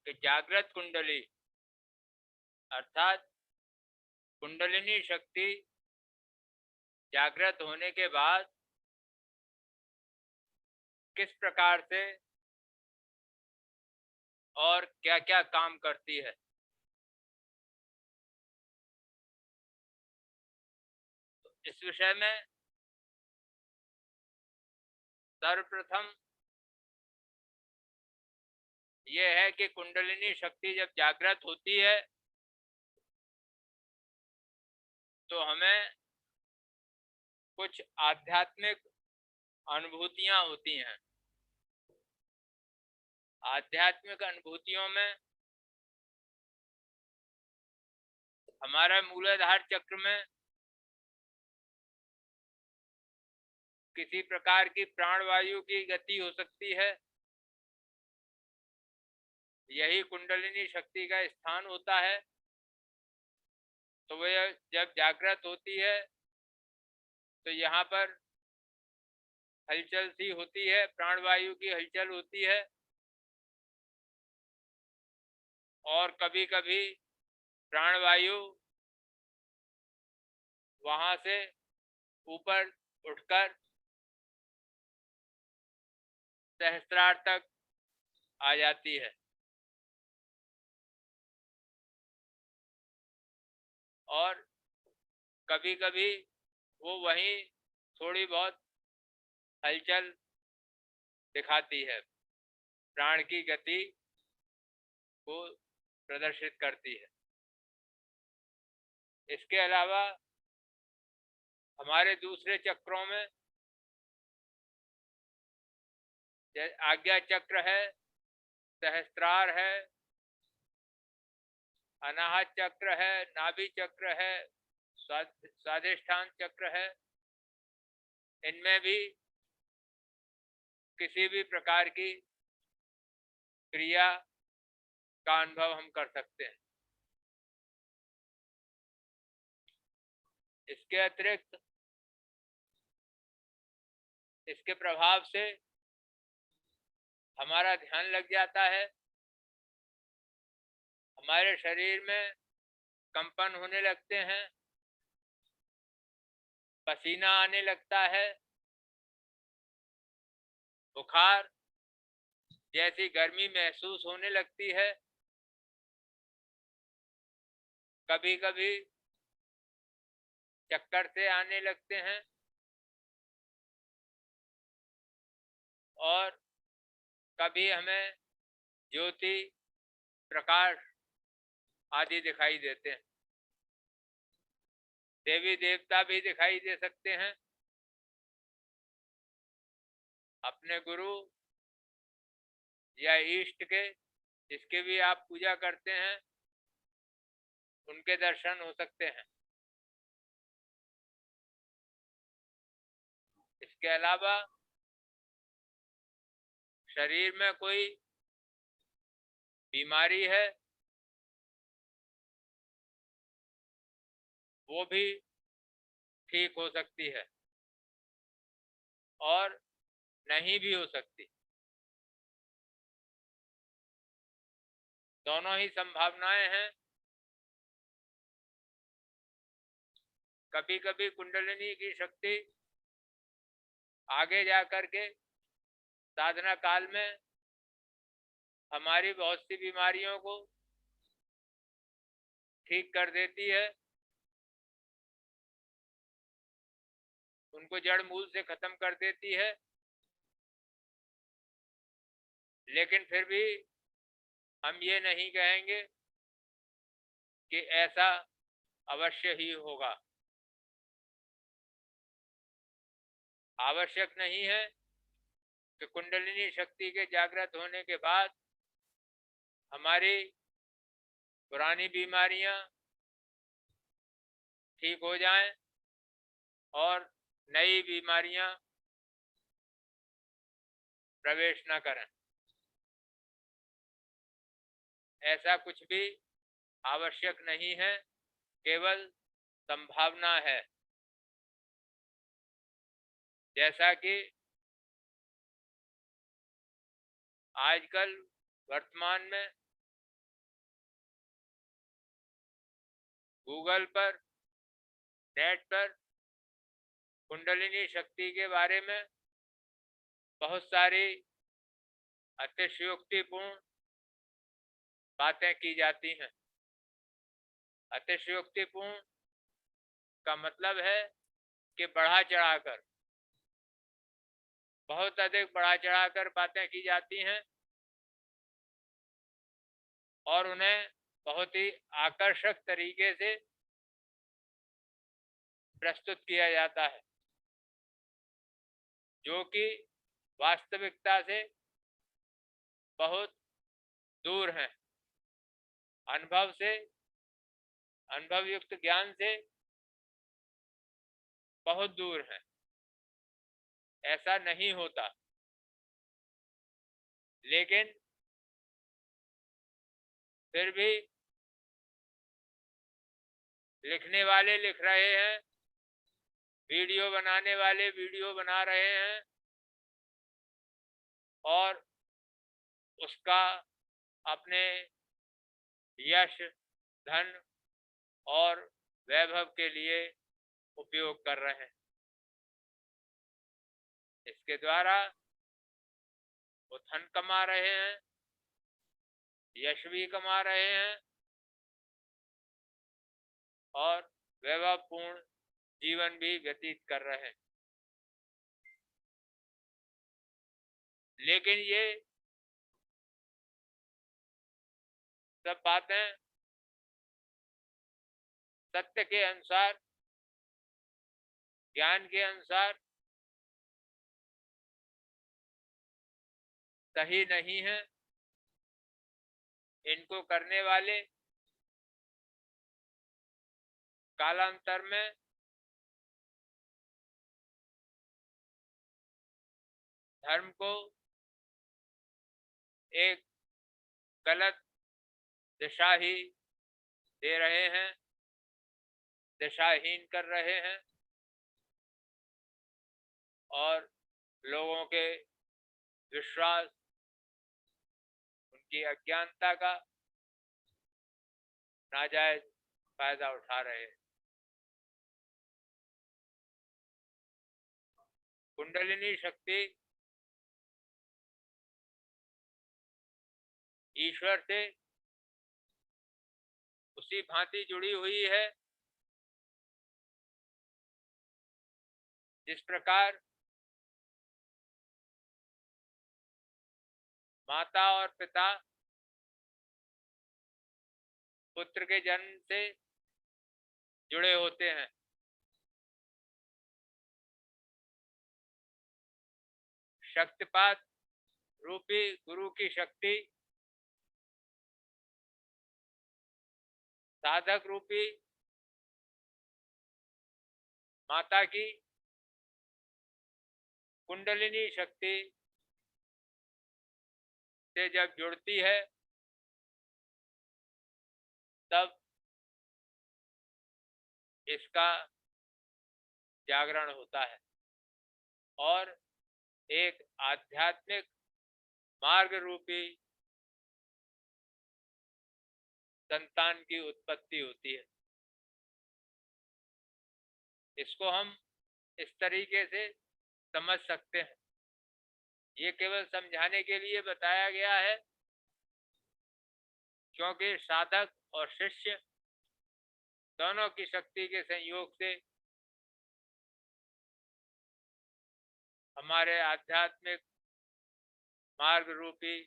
कि जागृत कुंडली अर्थात कुंडलिनी शक्ति जागृत होने के बाद किस प्रकार से और क्या क्या काम करती है। इस विषय में सर्वप्रथम यह है कि कुंडलिनी शक्ति जब जागृत होती है तो हमें कुछ आध्यात्मिक अनुभूतियां होती हैं। आध्यात्मिक अनुभूतियों में हमारा मूलाधार चक्र में किसी प्रकार की प्राणवायु की गति हो सकती है। यही कुंडलिनी शक्ति का स्थान होता है। तो वह जब जागृत होती है तो यहाँ पर हलचल सी होती है, प्राणवायु की हलचल होती है। और कभी कभी प्राणवायु वहां से ऊपर उठकर सहस्त्रार तक आ जाती है और कभी कभी वो वहीं थोड़ी बहुत हलचल दिखाती है, प्राण की गति को प्रदर्शित करती है। इसके अलावा हमारे दूसरे चक्रों में आज्ञा चक्र है, सहस्त्रार है, अनाहत चक्र है, नाभि चक्र है, स्वादिष्ठान चक्र है। इनमें भी किसी भी प्रकार की क्रिया का अनुभव हम कर सकते हैं। इसके अतिरिक्त इसके प्रभाव से हमारा ध्यान लग जाता है, हमारे शरीर में कंपन होने लगते हैं, पसीना आने लगता है, बुखार जैसी गर्मी महसूस होने लगती है। कभी कभी चक्कर से आने लगते हैं और कभी हमें ज्योति प्रकाश आदि दिखाई देते हैं। देवी देवता भी दिखाई दे सकते हैं। अपने गुरु या इष्ट के जिसके भी आप पूजा करते हैं उनके दर्शन हो सकते हैं। इसके अलावा शरीर में कोई बीमारी है वो भी ठीक हो सकती है और नहीं भी हो सकती। दोनों ही संभावनाएं हैं। कभी कभी कुंडलिनी की शक्ति आगे जा कर के साधना काल में हमारी बहुत सी बीमारियों को ठीक कर देती है, उनको जड़ मूल से खत्म कर देती है। लेकिन फिर भी हम ये नहीं कहेंगे कि ऐसा अवश्य ही होगा। आवश्यक नहीं है कि कुंडलिनी शक्ति के जागृत होने के बाद हमारी पुरानी बीमारियां ठीक हो जाएं और नई बीमारियां प्रवेश न करें। ऐसा कुछ भी आवश्यक नहीं है, केवल संभावना है। जैसा कि आजकल वर्तमान में गूगल पर, नेट पर कुंडलिनी शक्ति के बारे में बहुत सारी अतिशयोक्तिपूर्ण बातें की जाती हैं। अतिशयोक्तिपूर्ण का मतलब है कि बढ़ा चढ़ाकर, बहुत अधिक बढ़ा चढ़ाकर बातें की जाती हैं और उन्हें बहुत ही आकर्षक तरीके से प्रस्तुत किया जाता है, जो कि वास्तविकता से बहुत दूर हैं, अनुभव से, अनुभव युक्त ज्ञान से बहुत दूर हैं। ऐसा नहीं होता, लेकिन फिर भी लिखने वाले लिख रहे हैं, वीडियो बनाने वाले वीडियो बना रहे हैं और उसका अपने यश, धन और वैभव के लिए उपयोग कर रहे हैं। इसके द्वारा वो धन कमा रहे हैं, यश भी कमा रहे हैं और वैभवपूर्ण जीवन भी व्यतीत कर रहे हैं। लेकिन ये सब बातें सत्य के अनुसार, ज्ञान के अनुसार सही नहीं है। इनको करने वाले कालांतर में धर्म को एक गलत दिशा ही दे रहे हैं, दिशाहीन कर रहे हैं और लोगों के विश्वास, उनकी अज्ञानता का नाजायज फायदा उठा रहे हैं। कुंडलिनी शक्ति ईश्वर से उसी भांति जुड़ी हुई है जिस प्रकार माता और पिता पुत्र के जन्म से जुड़े होते हैं। शक्तिपात रूपी गुरु की शक्ति साधक रूपी माता की कुंडलिनी शक्ति से जब जुड़ती है तब इसका जागरण होता है और एक आध्यात्मिक मार्ग रूपी संतान की उत्पत्ति होती है। इसको हम इस तरीके से समझ सकते हैं। ये केवल समझाने के लिए बताया गया है क्योंकि साधक और शिष्य दोनों की शक्ति के संयोग से हमारे आध्यात्मिक मार्ग रूपी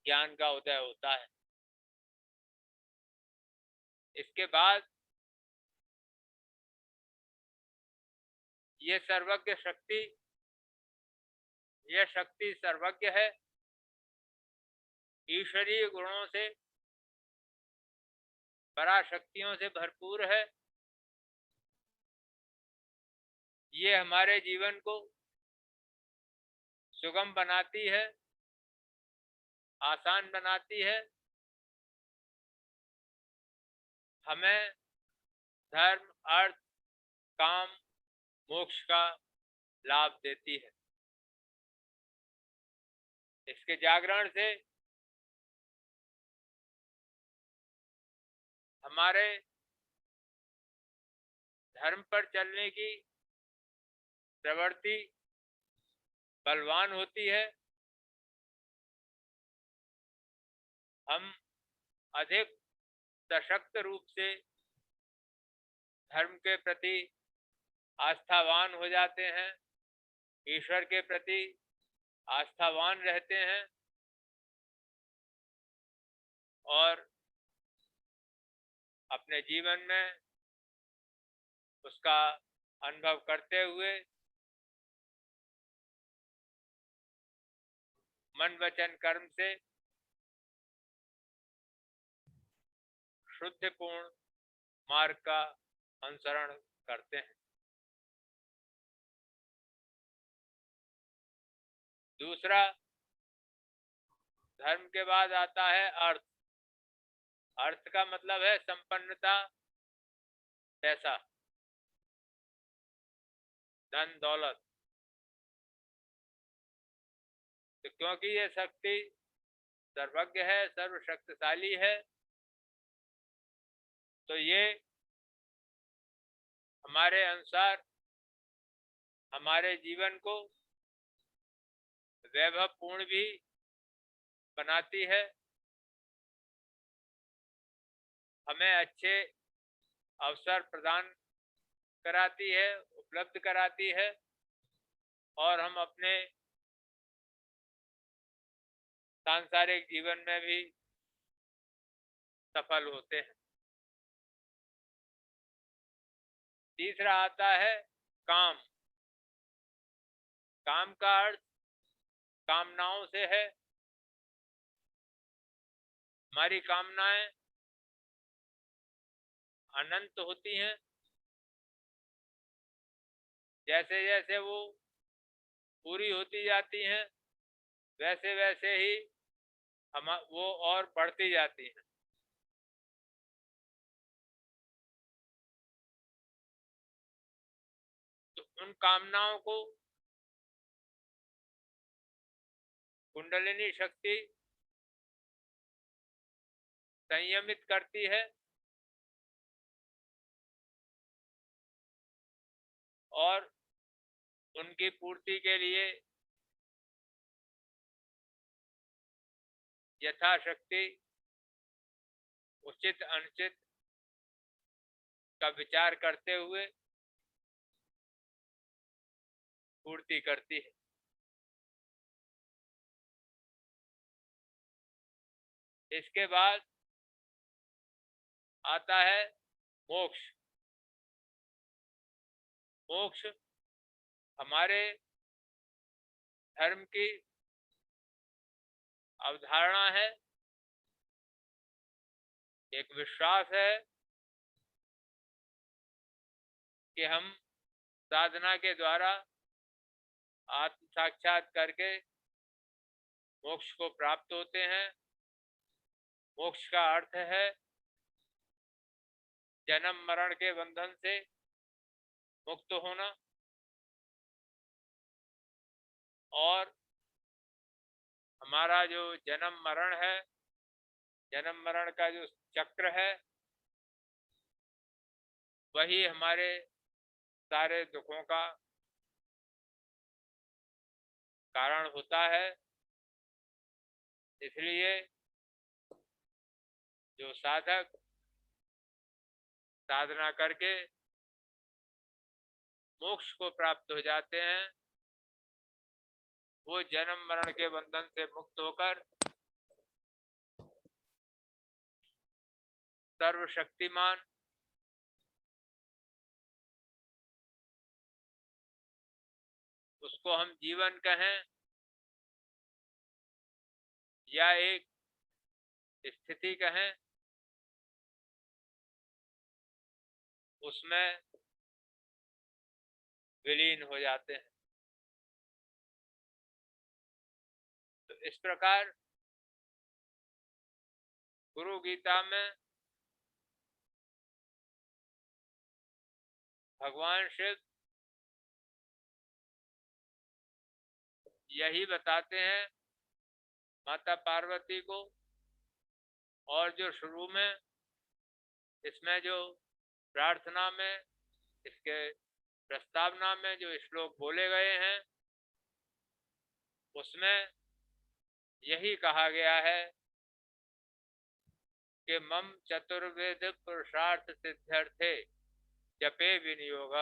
ज्ञान का उदय होता है। इसके बाद ये सर्वज्ञ शक्ति, यह शक्ति सर्वज्ञ है, ईश्वरीय गुणों से, पराशक्तियों से भरपूर है। ये हमारे जीवन को सुगम बनाती है, आसान बनाती है, हमें धर्म, अर्थ, काम, मोक्ष का लाभ देती है। इसके जागरण से हमारे धर्म पर चलने की प्रवृत्ति बलवान होती है, हम अधिक सशक्त रूप से धर्म के प्रति आस्थावान हो जाते हैं, ईश्वर के प्रति आस्थावान रहते हैं और अपने जीवन में उसका अनुभव करते हुए मन वचन कर्म से शुद्धपूर्ण मार्ग का अनुसरण करते हैं। दूसरा, धर्म के बाद आता है अर्थ। अर्थ का मतलब है संपन्नता, पैसा, धन दौलत। तो क्योंकि ये शक्ति सर्वज्ञ है, सर्वशक्तिशाली है, तो ये हमारे अनुसार हमारे जीवन को वैभवपूर्ण भी बनाती है, हमें अच्छे अवसर प्रदान कराती है, उपलब्ध कराती है और हम अपने सांसारिक जीवन में भी सफल होते हैं। तीसरा आता है काम। काम का अर्थ कामनाओं से है। हमारी कामनाएं अनंत होती हैं, जैसे जैसे वो पूरी होती जाती हैं वैसे वैसे ही हम वो और बढ़ती जाती हैं। तो उन कामनाओं को कुंडलिनी शक्ति संयमित करती है और उनकी पूर्ति के लिए यथाशक्ति उचित अनुचित का विचार करते हुए पूर्ति करती है। इसके बाद आता है मोक्ष। मोक्ष हमारे धर्म की अवधारणा है, एक विश्वास है कि हम साधना के द्वारा आत्म साक्षात करके मोक्ष को प्राप्त होते हैं। मोक्ष का अर्थ है जन्म मरण के बंधन से मुक्त होना और हमारा जो जन्म मरण है, जन्म मरण का जो चक्र है, वही हमारे सारे दुखों का कारण होता है। इसलिए जो साधक साधना करके मोक्ष को प्राप्त हो जाते हैं, वो जन्म मरण के बंधन से मुक्त होकर सर्वशक्तिमान उसको हम जीवन कहें या एक स्थिति कहें, उसमें विलीन हो जाते हैं। तो इस प्रकार गुरु गीता में भगवान शिव यही बताते हैं माता पार्वती को, और जो शुरू में इसमें जो प्रार्थना में, इसके प्रस्तावना में जो श्लोक बोले गए हैं उसमें यही कहा गया है कि मम चतुर्वेद पुरुषार्थ सिद्ध्यर्थे जपे विनियोग,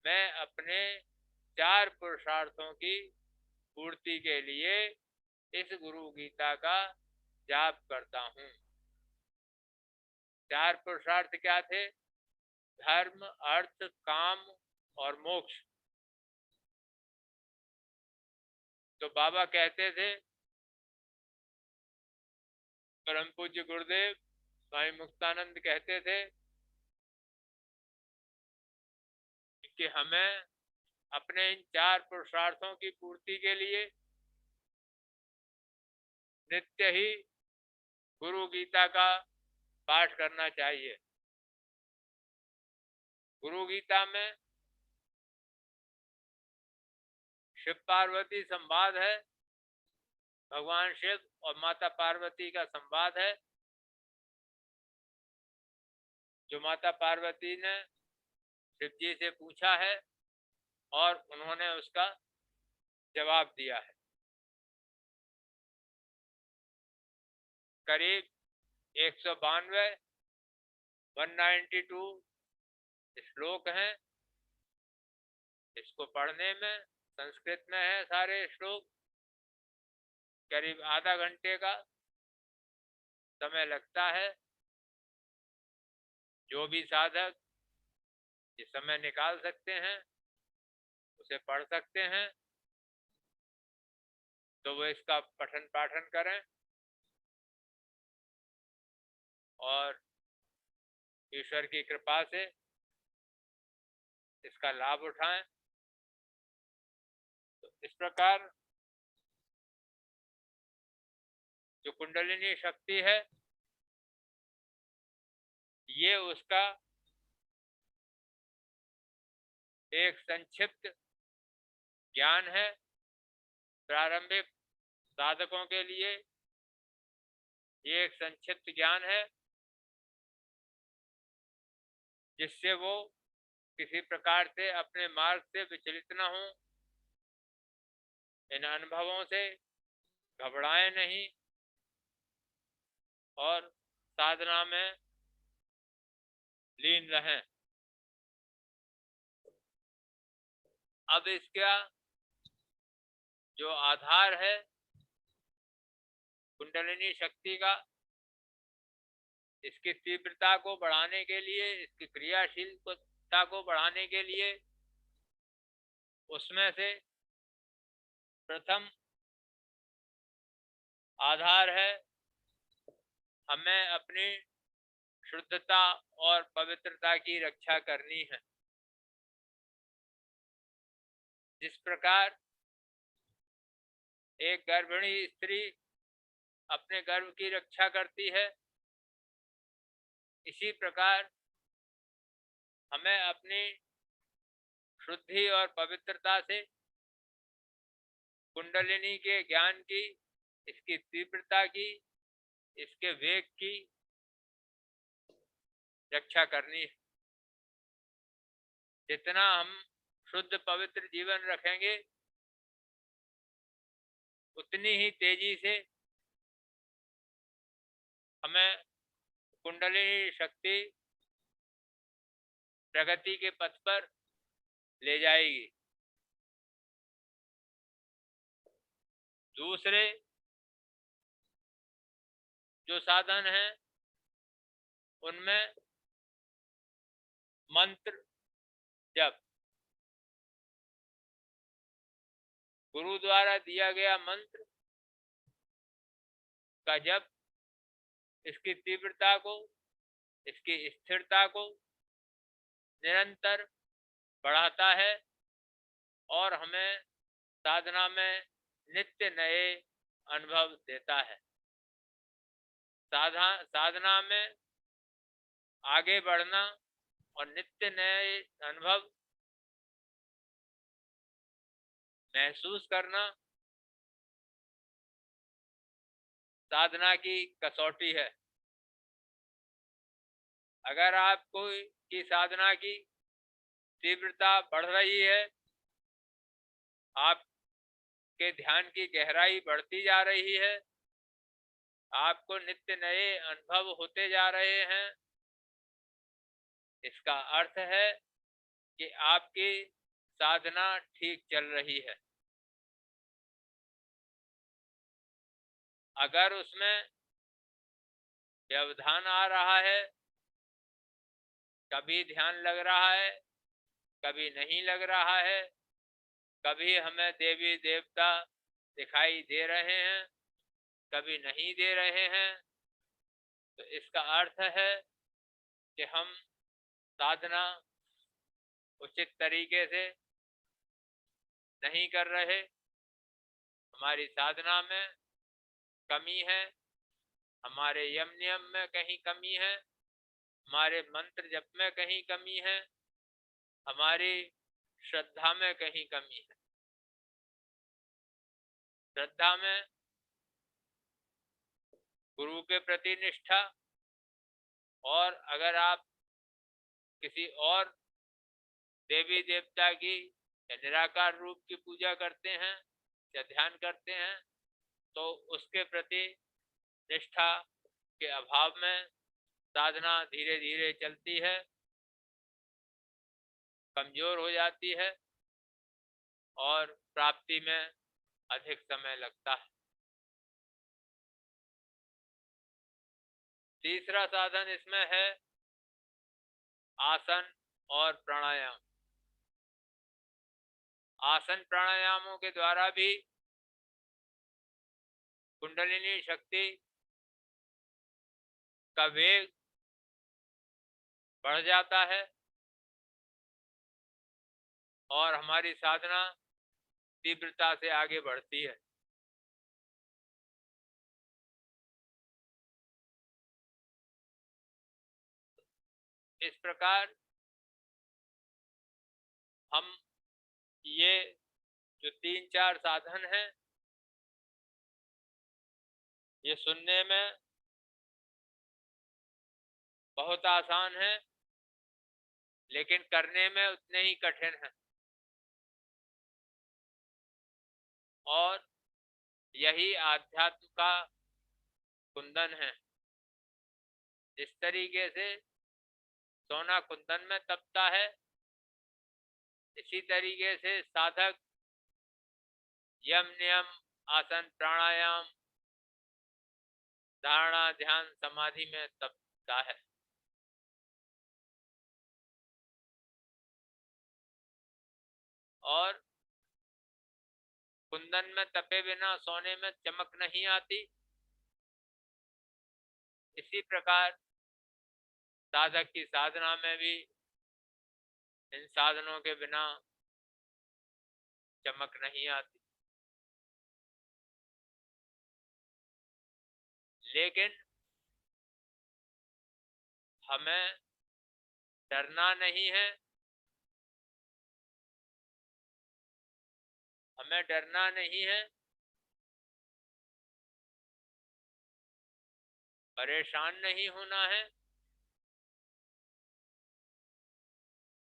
मैं अपने 4 पुरुषार्थों की पूर्ति के लिए इस गुरु गीता का जाप करता हूँ। 4 पुरुषार्थ क्या थे? धर्म, अर्थ, काम और मोक्ष। तो बाबा कहते थे, परम पूज्य गुरुदेव स्वामी मुक्तानंद कहते थे कि हमें अपने इन 4 पुरुषार्थों की पूर्ति के लिए नित्य ही गुरु गीता का पाठ करना चाहिए। गुरु गीता में शिव पार्वती संवाद है, भगवान शिव और माता पार्वती का संवाद है, जो माता पार्वती ने शिव जी से पूछा है और उन्होंने उसका जवाब दिया है। करीब 192 192 श्लोक हैं। इसको पढ़ने में, संस्कृत में है सारे श्लोक, करीब आधा घंटे का समय लगता है। जो भी साधक ये समय निकाल सकते हैं उसे पढ़ सकते हैं, तो वो इसका पठन पाठन करें और ईश्वर की कृपा से इसका लाभ उठाएं। तो इस प्रकार जो कुंडलिनी शक्ति है ये उसका एक संक्षिप्त ज्ञान है। प्रारंभिक साधकों के लिए ये एक संक्षिप्त ज्ञान है जिससे वो किसी प्रकार से अपने मार्ग से विचलित न हो, इन अनुभवों से घबराए नहीं और साधना में लीन रहें। अब इसका जो आधार है कुंडलिनी शक्ति का, इसकी तीव्रता को बढ़ाने के लिए, इसकी क्रियाशीलता को बढ़ाने के लिए, उसमें से प्रथम आधार है हमें अपनी शुद्धता और पवित्रता की रक्षा करनी है। जिस प्रकार एक गर्भिणी स्त्री अपने गर्भ की रक्षा करती है, इसी प्रकार हमें अपनी शुद्धि और पवित्रता से कुंडलिनी के ज्ञान की, इसकी तीव्रता की, इसके वेग की रक्षा करनी है। जितना हम शुद्ध पवित्र जीवन रखेंगे उतनी ही तेजी से हमें कुंडलिनी शक्ति प्रगति के पथ पर ले जाएगी। दूसरे जो साधन हैं उनमें मंत्र जप, गुरु द्वारा दिया गया मंत्र का जप इसकी तीव्रता को, इसकी स्थिरता को निरंतर बढ़ाता है और हमें साधना में नित्य नए अनुभव देता है। साधना में आगे बढ़ना और नित्य नए अनुभव महसूस करना साधना की कसौटी है। अगर आपको की साधना की तीव्रता बढ़ रही है, आपके ध्यान की गहराई बढ़ती जा रही है, आपको नित्य नए अनुभव होते जा रहे हैं, इसका अर्थ है कि आपकी साधना ठीक चल रही है। अगर उसमें व्यवधान आ रहा है, कभी ध्यान लग रहा है, कभी नहीं लग रहा है, कभी हमें देवी देवता दिखाई दे रहे हैं, कभी नहीं दे रहे हैं, तो इसका अर्थ है कि हम साधना उचित तरीके से नहीं कर रहे, हमारी साधना में कमी है, हमारे यम नियम में कहीं कमी है, हमारे मंत्र जप में कहीं कमी है, हमारी श्रद्धा में कहीं कमी है। श्रद्धा में गुरु के प्रति निष्ठा, और अगर आप किसी और देवी देवता की या निराकार रूप की पूजा करते हैं या ध्यान करते हैं, तो उसके प्रति निष्ठा के अभाव में साधना धीरे धीरे चलती है, कमजोर हो जाती है और प्राप्ति में अधिक समय लगता है। तीसरा साधन इसमें है आसन और प्राणायाम। आसन प्राणायामों के द्वारा भी कुंडलिनी शक्ति का वेग बढ़ जाता है और हमारी साधना तीव्रता से आगे बढ़ती है। इस प्रकार हम ये जो 3-4 साधन हैं, ये सुनने में बहुत आसान है, लेकिन करने में उतने ही कठिन है। और यही आध्यात्म का कुंदन है। जिस तरीके से सोना कुंदन में तपता है, इसी तरीके से साधक यम नियम, आसन प्राणायाम, धारणा ध्यान समाधि में तपता है। और कुंदन में तपे बिना सोने में चमक नहीं आती। इसी प्रकार साधक की साधना में भी इन साधनों के बिना चमक नहीं आती। लेकिन हमें डरना नहीं है, हमें डरना नहीं है, परेशान नहीं होना है,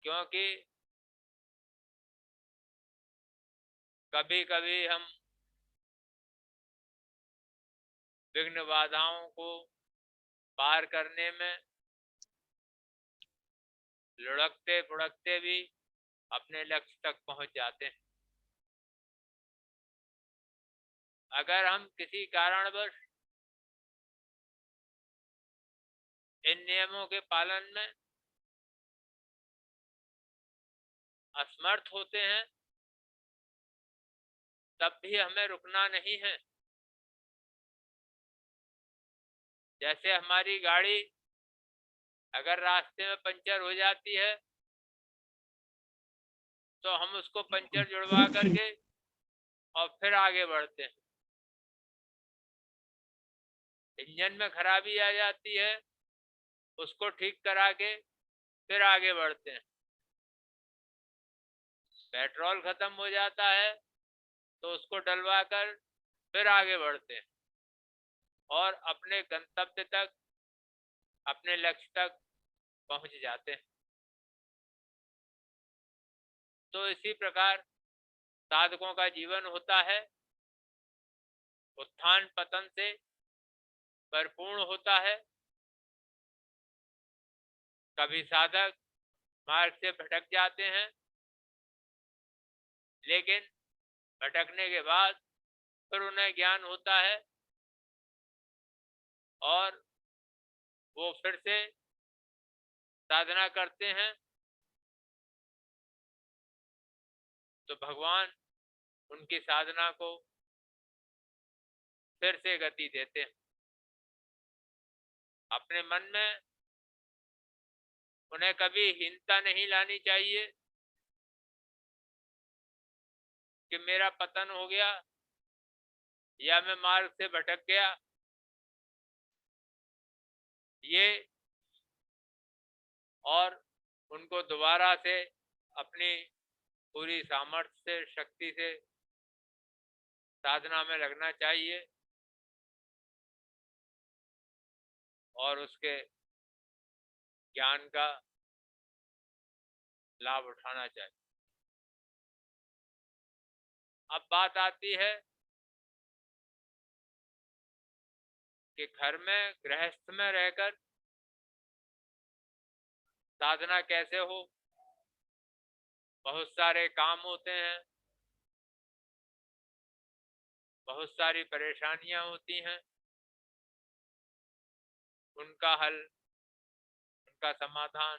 क्योंकि कभी कभी हम विघ्न बाधाओं को पार करने में लुढ़कते फुढ़कते भी अपने लक्ष्य तक पहुंच जाते हैं। अगर हम किसी कारणवश इन नियमों के पालन में असमर्थ होते हैं, तब भी हमें रुकना नहीं है। जैसे हमारी गाड़ी अगर रास्ते में पंचर हो जाती है, तो हम उसको पंचर जुड़वा करके और फिर आगे बढ़ते हैं। इंजन में खराबी आ जाती है, उसको ठीक करा के फिर आगे बढ़ते हैं। पेट्रोल खत्म हो जाता है तो उसको डलवा कर फिर आगे बढ़ते हैं और अपने गंतव्य तक, अपने लक्ष्य तक पहुंच जाते हैं। तो इसी प्रकार साधकों का जीवन होता है, उत्थान पतन से परिपूर्ण होता है। कभी साधक मार्ग से भटक जाते हैं, लेकिन भटकने के बाद फिर उन्हें ज्ञान होता है और वो फिर से साधना करते हैं, तो भगवान उनकी साधना को फिर से गति देते हैं। अपने मन में उन्हें कभी हीनता नहीं लानी चाहिए कि मेरा पतन हो गया या मैं मार्ग से भटक गया। ये और उनको दोबारा से अपनी पूरी सामर्थ्य से, शक्ति से साधना में लगना चाहिए और उसके ज्ञान का लाभ उठाना चाहिए। अब बात आती है कि घर में गृहस्थ में रहकर साधना कैसे हो। बहुत सारे काम होते हैं, बहुत सारी परेशानियां होती हैं, उनका हल, उनका समाधान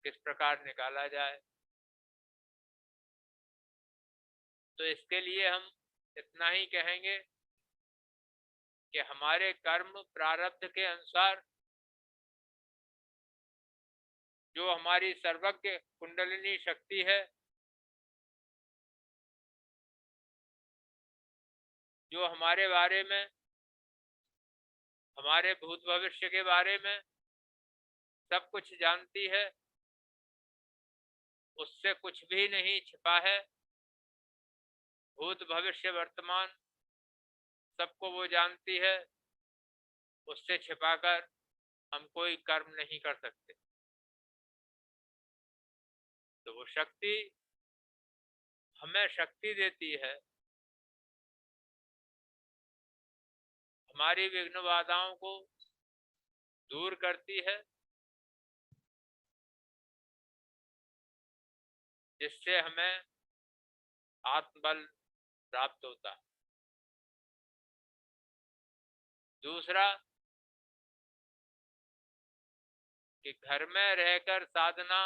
किस प्रकार निकाला जाए। तो इसके लिए हम इतना ही कहेंगे कि हमारे कर्म प्रारब्ध के अनुसार जो हमारी सर्वज्ञ कुंडलिनी शक्ति है, जो हमारे बारे में, हमारे भूत भविष्य के बारे में सब कुछ जानती है, उससे कुछ भी नहीं छिपा है। भूत भविष्य वर्तमान सबको वो जानती है, उससे छिपाकर हम कोई कर्म नहीं कर सकते। तो वो शक्ति हमें शक्ति देती है, हमारी विघ्न बाधाओं को दूर करती है, जिससे हमें आत्मबल प्राप्त होता है। दूसरा कि घर में रहकर साधना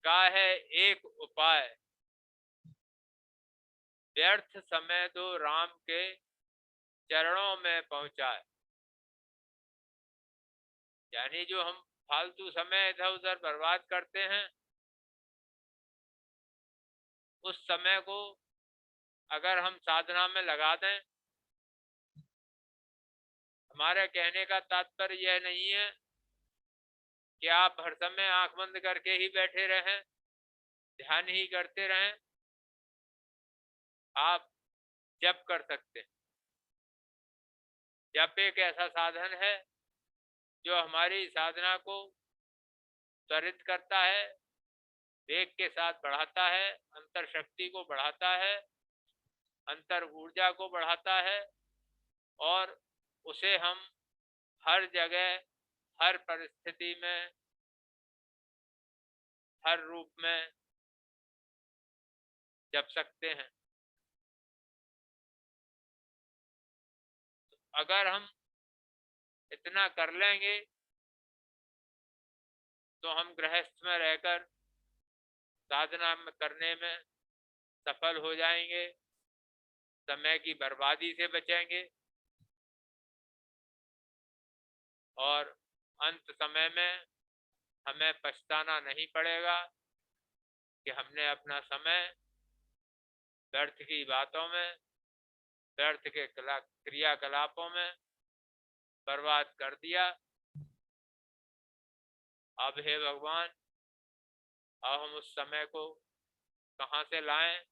का है एक उपाय, व्यर्थ समय दो राम के चरणों में पहुंचाए। यानी जो हम फालतू समय इधर उधर बर्बाद करते हैं, उस समय को अगर हम साधना में लगा दें। हमारे कहने का तात्पर्य यह नहीं है कि आप हर समय आंख बंद करके ही बैठे रहें, ध्यान ही करते रहें। आप जप कर सकते हैं। जप एक ऐसा साधन है जो हमारी साधना को त्वरित करता है, वेग के साथ बढ़ाता है, अंतर शक्ति को बढ़ाता है, अंतर ऊर्जा को बढ़ाता है और उसे हम हर जगह, हर परिस्थिति में, हर रूप में जप सकते हैं। अगर हम इतना कर लेंगे तो हम गृहस्थ में रहकर साधना करने में सफल हो जाएंगे, समय की बर्बादी से बचेंगे और अंत समय में हमें पछताना नहीं पड़ेगा कि हमने अपना समय व्यर्थ की बातों में, व्यर्थ के क्रियाकलापों में बर्बाद कर दिया। अब हे भगवान, अब हम उस समय को कहाँ से लाएं।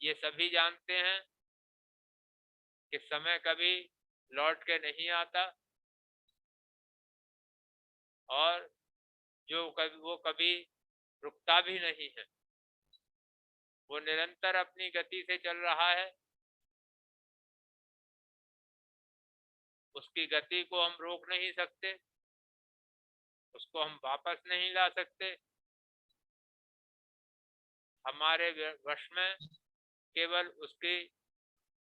ये सभी जानते हैं कि समय कभी लौट के नहीं आता। और वो कभी रुकता भी नहीं है, वो निरंतर अपनी गति से चल रहा है। उसकी गति को हम रोक नहीं सकते, उसको हम वापस नहीं ला सकते। हमारे वश में केवल उसकी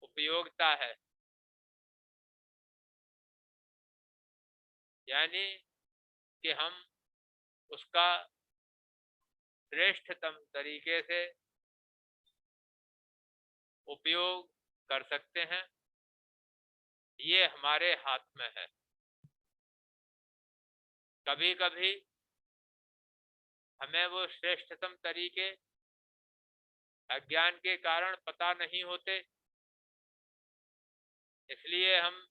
उपयोगिता है, यानी कि हम उसका श्रेष्ठतम तरीके से उपयोग कर सकते हैं, ये हमारे हाथ में है। कभी कभी हमें वो श्रेष्ठतम तरीके अज्ञान के कारण पता नहीं होते, इसलिए हम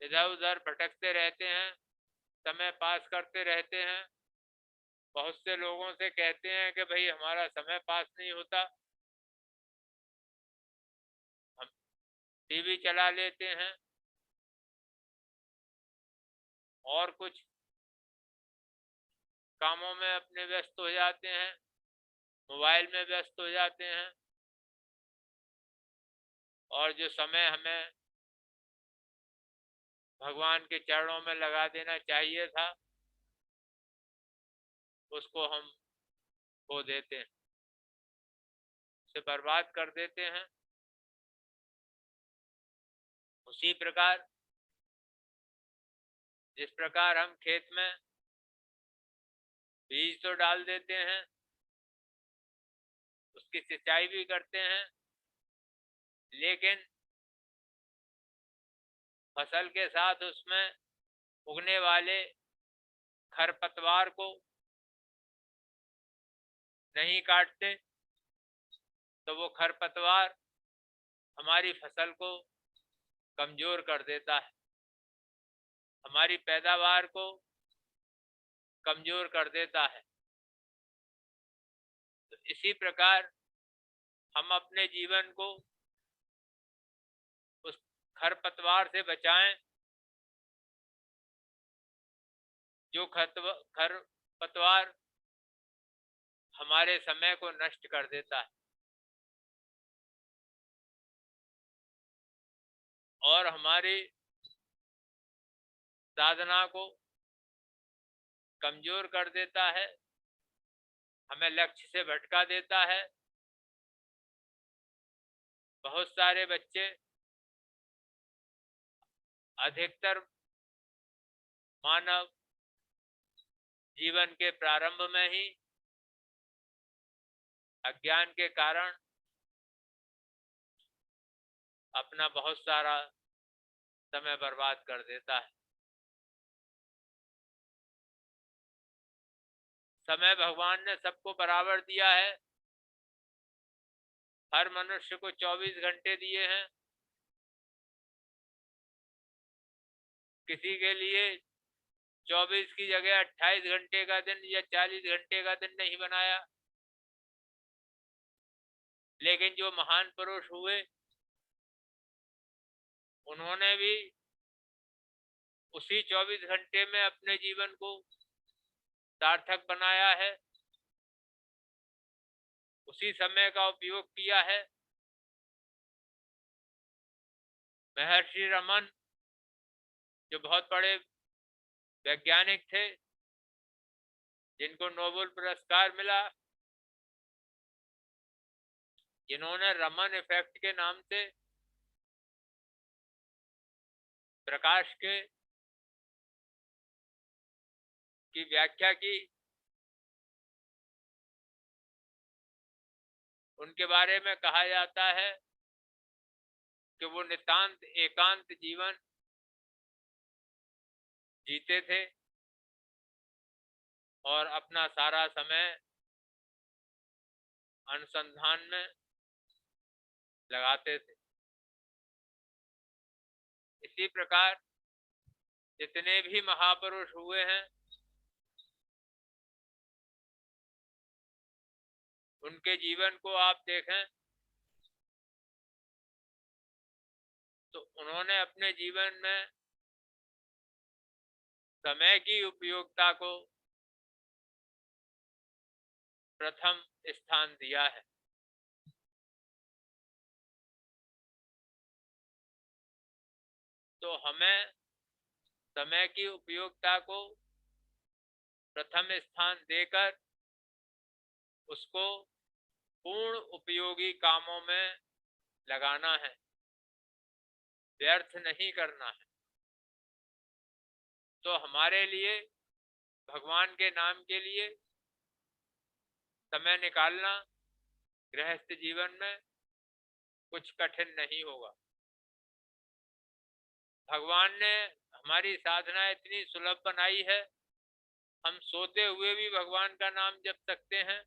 इधर उधर भटकते रहते हैं, समय पास करते रहते हैं। बहुत से लोगों से कहते हैं कि भाई हमारा समय पास नहीं होता, हम टीवी चला लेते हैं और कुछ कामों में अपने व्यस्त हो जाते हैं, मोबाइल में व्यस्त हो जाते हैं, और जो समय हमें भगवान के चरणों में लगा देना चाहिए था, उसको हम खो देते हैं, उसे बर्बाद कर देते हैं। उसी प्रकार जिस प्रकार हम खेत में बीज तो डाल देते हैं, उसकी सिंचाई भी करते हैं, लेकिन फसल के साथ उसमें उगने वाले खरपतवार को नहीं काटते, तो वो खरपतवार हमारी फसल को कमजोर कर देता है, हमारी पैदावार को कमजोर कर देता है। तो इसी प्रकार हम अपने जीवन को उस खरपतवार से बचाएं, जो खरपतवार हमारे समय को नष्ट कर देता है और हमारी साधना को कमजोर कर देता है, हमें लक्ष्य से भटका देता है। बहुत सारे बच्चे अधिकतर मानव जीवन के प्रारंभ में ही अज्ञान के कारण अपना बहुत सारा समय बर्बाद कर देता है। समय भगवान ने सबको बराबर दिया है, हर मनुष्य को 24 घंटे दिए हैं। किसी के लिए 24 की जगह 28 घंटे का दिन या 40 घंटे का दिन नहीं बनाया, लेकिन जो महान पुरुष हुए उन्होंने भी उसी 24 घंटे में अपने जीवन को सार्थक बनाया है, उसी समय का उपयोग किया है। महर्षि रमन जो बहुत बड़े वैज्ञानिक थे, जिनको नोबेल पुरस्कार मिला, जिन्होंने रमन इफेक्ट के नाम से प्रकाश की व्याख्या की, उनके बारे में कहा जाता है कि वो नितांत एकांत जीवन जीते थे और अपना सारा समय अनुसंधान में लगाते थे। इसी प्रकार जितने भी महापुरुष हुए हैं, उनके जीवन को आप देखें तो उन्होंने अपने जीवन में समय की उपयोगिता को प्रथम स्थान दिया है। तो हमें समय की उपयोगिता को प्रथम स्थान देकर उसको पूर्ण उपयोगी कामों में लगाना है, व्यर्थ नहीं करना है। तो हमारे लिए भगवान के नाम के लिए समय निकालना गृहस्थ जीवन में कुछ कठिन नहीं होगा। भगवान ने हमारी साधना इतनी सुलभ बनाई है, हम सोते हुए भी भगवान का नाम जप सकते हैं,